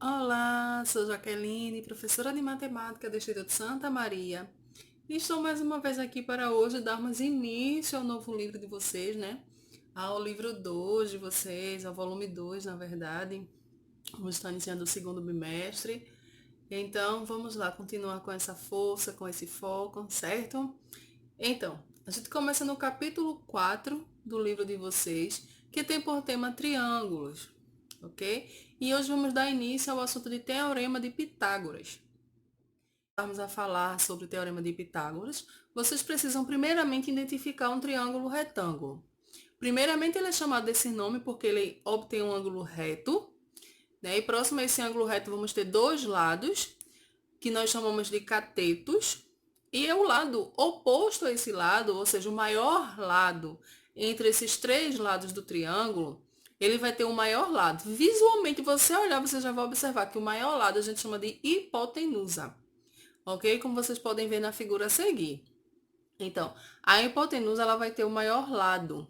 Olá, sou Jaqueline, professora de matemática do Instituto Santa Maria. E estou mais uma vez aqui para hoje darmos início ao novo livro de vocês, né? Ao livro 2 de vocês, ao volume 2, na verdade. Vamos estar iniciando o segundo bimestre. Então, vamos lá, continuar com essa força, com esse foco, certo? Então, a gente começa no capítulo 4 do livro de vocês, que tem por tema triângulos, ok? E hoje vamos dar início ao assunto de Teorema de Pitágoras. Vamos a falar sobre o Teorema de Pitágoras. Vocês precisam primeiramente identificar um triângulo retângulo. Primeiramente, ele é chamado desse nome porque ele obtém um ângulo reto, né? E próximo a esse ângulo reto vamos ter dois lados, que nós chamamos de catetos, e é o lado oposto a esse lado, ou seja, o maior lado entre esses três lados do triângulo, ele vai ter o maior lado. Visualmente, você olhar, você já vai observar que o maior lado a gente chama de hipotenusa, ok? Como vocês podem ver na figura a seguir. Então, a hipotenusa ela vai ter o maior lado.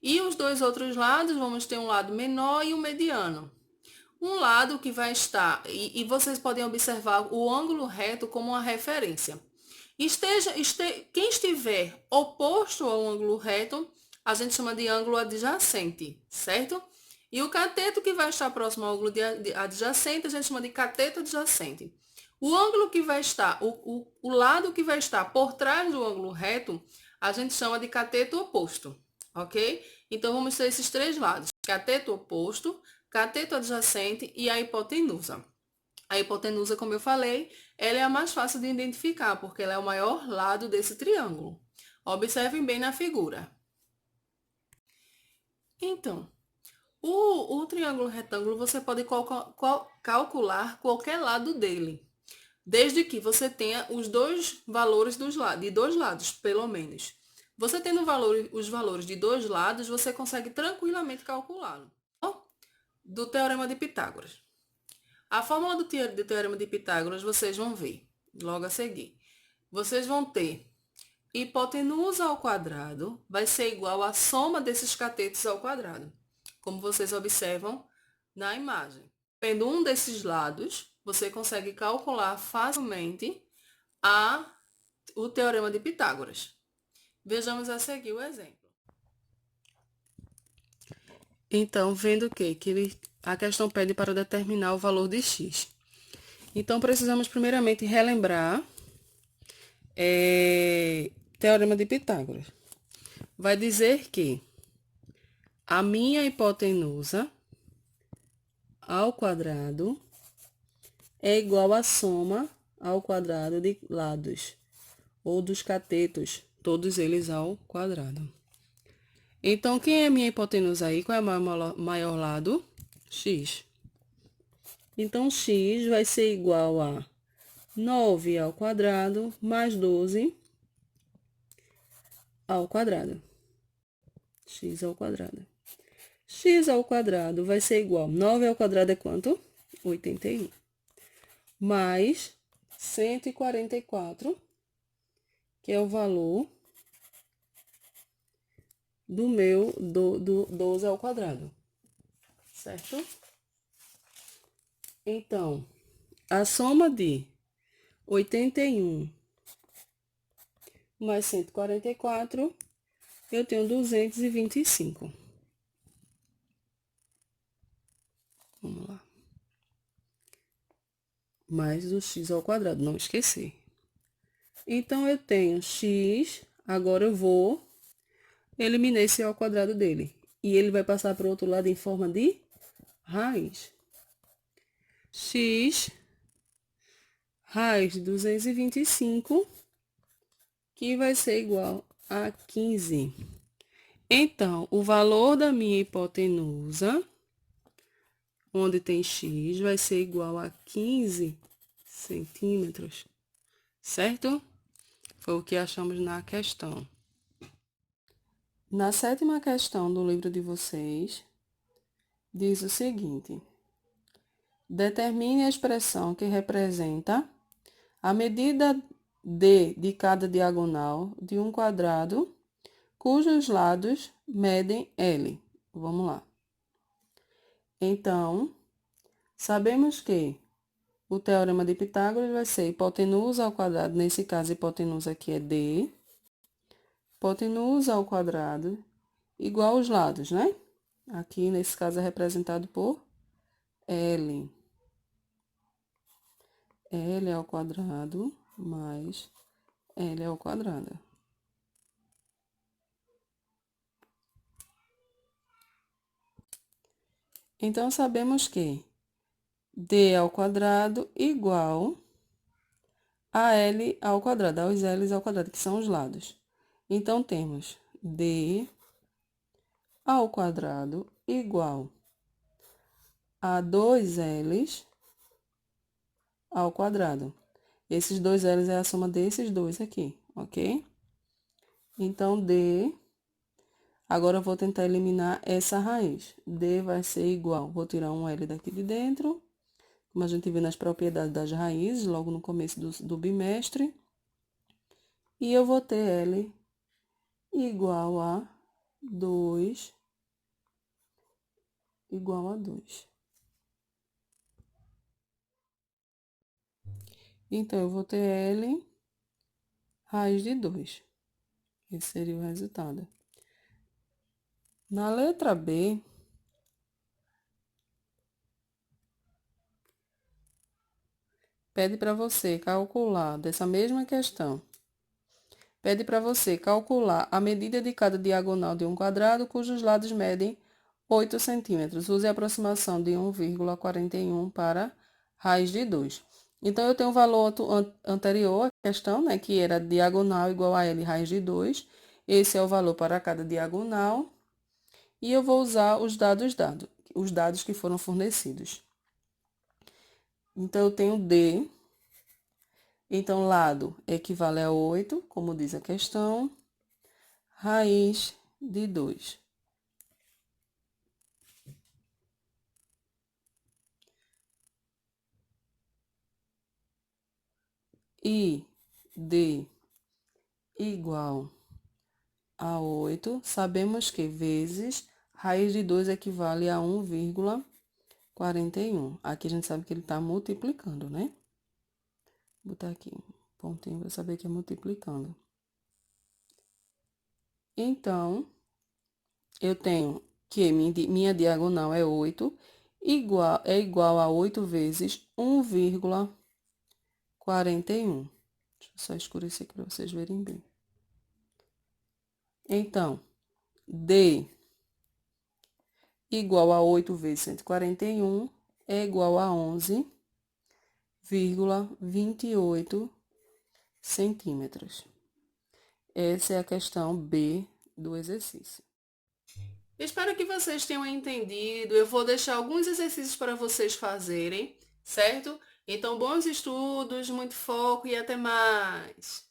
E os dois outros lados, vamos ter um lado menor e um mediano. Um lado que vai estar, e vocês podem observar o ângulo reto como uma referência. Quem estiver oposto ao ângulo reto, a gente chama de ângulo adjacente, certo? E o cateto que vai estar próximo ao ângulo adjacente, a gente chama de cateto adjacente. O ângulo que vai estar, o lado que vai estar por trás do ângulo reto, a gente chama de cateto oposto, ok? Então, vamos ter esses três lados: cateto oposto, cateto adjacente e a hipotenusa. A hipotenusa, como eu falei, ela é a mais fácil de identificar, porque ela é o maior lado desse triângulo. Observem bem na figura. Então, o triângulo retângulo, você pode calcular qualquer lado dele, desde que você tenha os dois valores de dois lados, pelo menos. Você tendo os valores de dois lados, você consegue tranquilamente calculá-lo. Do Teorema de Pitágoras. A fórmula do Teorema de Pitágoras vocês vão ver logo a seguir. Vocês vão ter hipotenusa ao quadrado vai ser igual à soma desses catetos ao quadrado, como vocês observam na imagem. Tendo um desses lados, você consegue calcular facilmente o Teorema de Pitágoras. Vejamos a seguir o exemplo. Então, vendo que a questão pede para determinar o valor de x. Então, precisamos primeiramente relembrar Teorema de Pitágoras. Vai dizer que a minha hipotenusa ao quadrado é igual à soma ao quadrado de lados, ou dos catetos, todos eles ao quadrado. Então, quem é a minha hipotenusa aí? Qual é o maior lado? X. Então, x vai ser igual a 9 ao quadrado mais 12 ao quadrado. X ao quadrado. X ao quadrado vai ser igual. 9 ao quadrado é quanto? 81. Mais 144, que é o valor do meu 12 ao quadrado. Certo? Então, a soma de 81 mais 144, eu tenho 225. Vamos lá. Mais o x ao quadrado, não esquecer. Então, eu tenho x, agora eu vou eliminar esse ao quadrado dele. E ele vai passar para o outro lado em forma de raiz. X raiz de 225, que vai ser igual a 15. Então, o valor da minha hipotenusa, onde tem x, vai ser igual a 15 centímetros, certo? Foi o que achamos na questão. Na sétima questão do livro de vocês, diz o seguinte: determine a expressão que representa a medida de cada diagonal de um quadrado cujos lados medem L. Vamos lá. Então, Sabemos que o teorema de Pitágoras vai ser hipotenusa ao quadrado, nesse caso, a hipotenusa aqui é D, hipotenusa ao quadrado igual aos lados, né? Aqui, nesse caso, é representado por L. L ao quadrado mais L ao quadrado. Então, sabemos que D ao quadrado igual a L ao quadrado, aos L's ao quadrado, que são os lados. Então, temos D ao quadrado igual a 2L's ao quadrado. Esses 2L's é a soma desses dois aqui, ok? Então, D... Agora, eu vou tentar eliminar essa raiz. D vai ser igual... Vou tirar um L daqui de dentro. Como a gente viu nas propriedades das raízes, logo no começo do bimestre. E eu vou ter L igual a 2. Igual a 2. Então, eu vou ter L raiz de 2. Esse seria o resultado. Na letra B, pede para você calcular dessa mesma questão. Pede para você calcular a medida de cada diagonal de um quadrado cujos lados medem 8 centímetros. Use a aproximação de 1,41 para raiz de 2. Então, eu tenho o valor anterior à questão, né, que era diagonal igual a L raiz de 2. Esse é o valor para cada diagonal. E eu vou usar os dados que foram fornecidos. Então, eu tenho D. Então, lado equivale a 8, como diz a questão. Raiz de 2. E D igual a 8, sabemos que vezes raiz de 2 equivale a 1,41. Aqui a gente sabe que ele está multiplicando, né? Vou botar aqui um pontinho para saber que é multiplicando. Então, eu tenho que minha diagonal é 8, é igual a 8 vezes 1,41. Deixa eu só escurecer aqui para vocês verem bem. Então, D igual a 8 vezes 141 é igual a 11,28 centímetros. Essa é a questão B do exercício. Espero que vocês tenham entendido. Eu vou deixar alguns exercícios para vocês fazerem, certo? Então, bons estudos, muito foco e até mais!